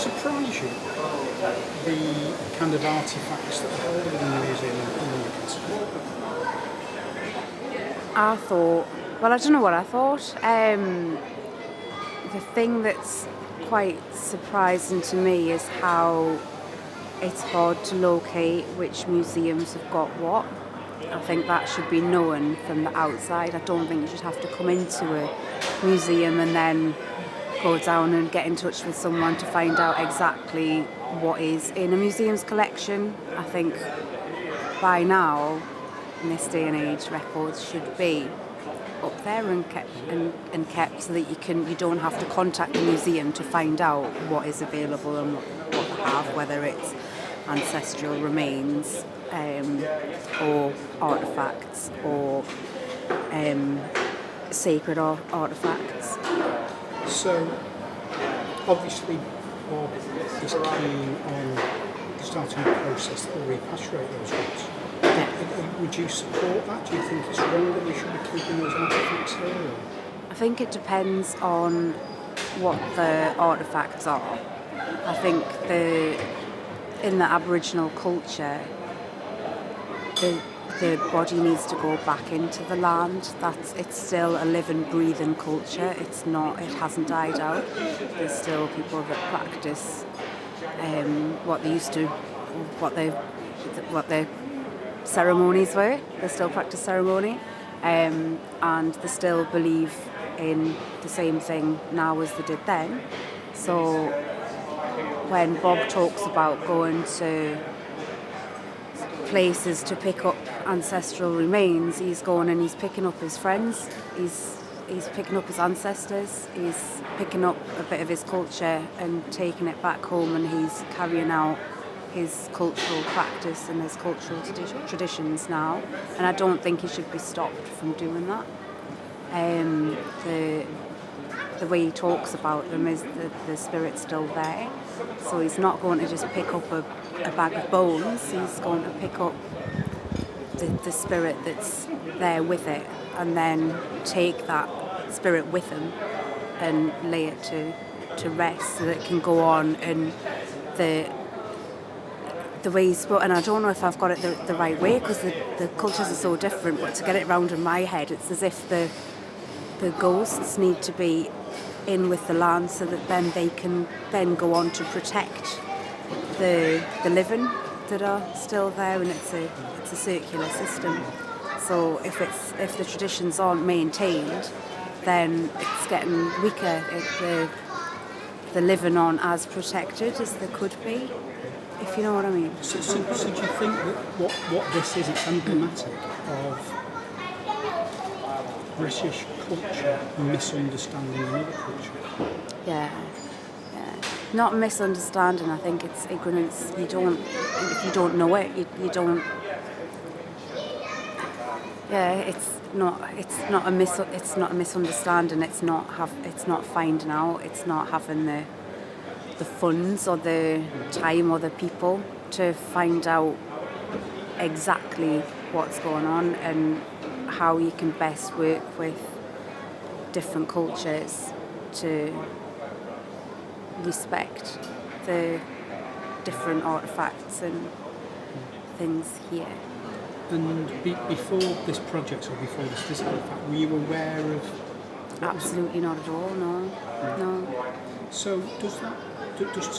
surprise you, the kind of artefacts that are held within the museum in Newcastle? I thought, well, I don't know what I thought. The thing that's quite surprising to me is how it's hard to locate which museums have got what. I think that should be known from the outside. I don't think you should have to come into a museum and then go down and get in touch with someone to find out exactly what is in a museum's collection. I think by now, in this day and age, records should be up there and kept so that you don't have to contact the museum to find out what is available and what they have, whether it's ancestral remains or artefacts or sacred artefacts. So, obviously, Bob is keen on starting a process that will repatriate those goods. Would you support that? Do you think it's wrong that we should be keeping those artefacts here? Or? I think it depends on what the artefacts are. I think in the Aboriginal culture, the body needs to go back into the land. It's still a living, breathing culture. It hasn't died out. There's still people that practice what their ceremonies were. They still practice ceremony, and they still believe in the same thing now as they did then. So when Bob talks about going to places to pick up ancestral remains, he's going and he's picking up his friends, he's picking up his ancestors, he's picking up a bit of his culture and taking it back home, and he's carrying out his cultural practice and his cultural traditions now, and I don't think he should be stopped from doing that. The way he talks about them is the spirit's still there, so he's not going to just pick up a bag of bones. He's going to pick up the spirit that's there with it, and then take that spirit with him and lay it to rest so that it can go on. And the way he's spoken, and I don't know if I've got it the right way because the cultures are so different, but to get it round in my head, it's as if the ghosts need to be in with the land so that then they can then go on to protect the living that are still there, and it's a circular system. So if the traditions aren't maintained, then it's getting weaker. The living aren't as protected as they could be, if you know what I mean. So do you think that what this is, it's emblematic of British culture misunderstanding another culture? Yeah. Not misunderstanding. I think it's ignorance. If you don't know it, you don't. Yeah, it's not a misunderstanding. It's not finding out. It's not having the funds or the time or the people to find out exactly what's going on and how you can best work with different cultures to respect the different artefacts and things here. And before this project or before this physical fact, were you aware of? Absolutely not at all. No. So does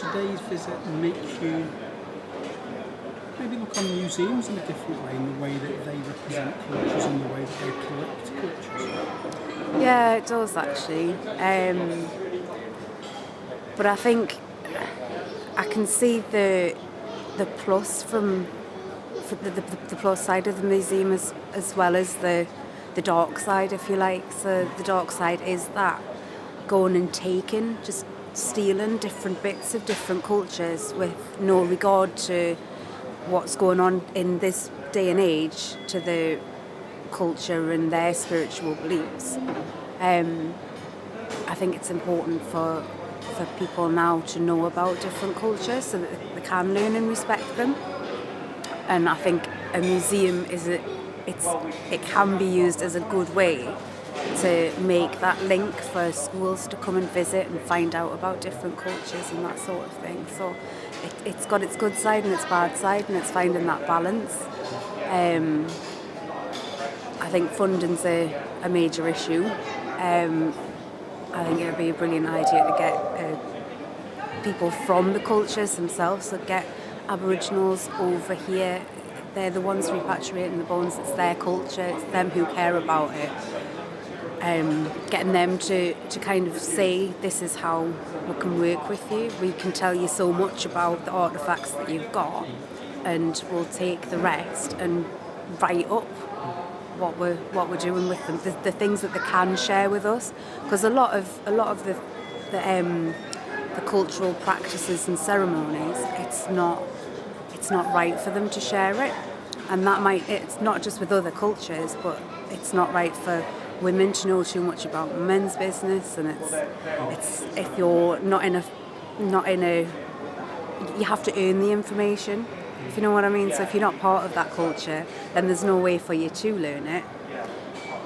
today's visit make you maybe look on museums in a different way, in the way that they represent cultures and the way that they collect cultures? Yeah, it does actually. But I think I can see the plus from the plus side of the museum as well as the dark side, if you like. So the dark side is that going and taking, just stealing different bits of different cultures with no regard to what's going on in this day and age to the culture and their spiritual beliefs. I think it's important for people now to know about different cultures so that they can learn and respect them. And I think a museum it can be used as a good way to make that link for schools to come and visit and find out about different cultures and that sort of thing. So it's got its good side and its bad side, and it's finding that balance. I think funding's a major issue. I think it would be a brilliant idea to get people from the cultures themselves, so get Aboriginals over here. They're the ones repatriating the bones. It's their culture, it's them who care about it. Getting them to kind of say, this is how we can work with you. We can tell you so much about the artefacts that you've got, and we'll take the rest and write up what we're doing with them, the things that they can share with us, because a lot of the cultural practices and ceremonies, it's not right for them to share it, and it's not just with other cultures, but it's not right for women to know too much about men's business, and it's if you're not in a you have to earn the information, if you know what I mean. So if you're not part of that culture, then there's no way for you to learn it.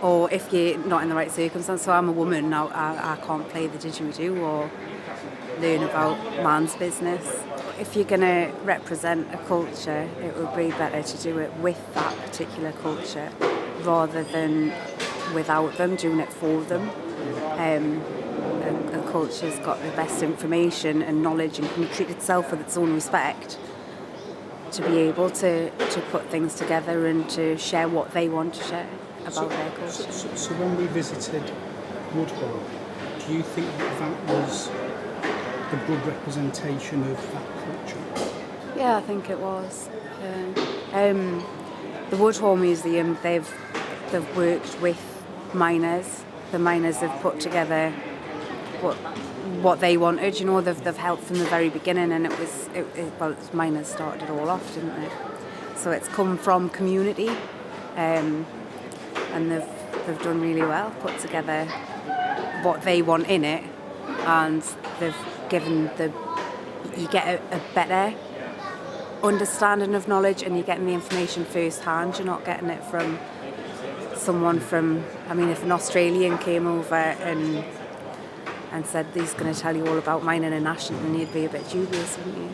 Or if you're not in the right circumstance, so I'm a woman now, I can't play the didgeridoo or learn about man's business. If you're going to represent a culture, it would be better to do it with that particular culture rather than without them, doing it for them. A culture's got the best information and knowledge and can treat itself with its own respect to be able to put things together and to share what they want to share about their culture. So when we visited Woodhall, do you think that was the good representation of that culture? Yeah, I think it was. The Woodhall Museum, they've worked with miners. The miners have put together what they wanted. You know, they've helped from the very beginning, and miners started it all off, didn't they? So it's come from community, and they've done really well, put together what they want in it, and they've given you get a better understanding of knowledge, and you're getting the information firsthand. You're not getting it from someone from, if an Australian came over and said he's going to tell you all about mining in Ashton, you'd be a bit dubious, wouldn't you?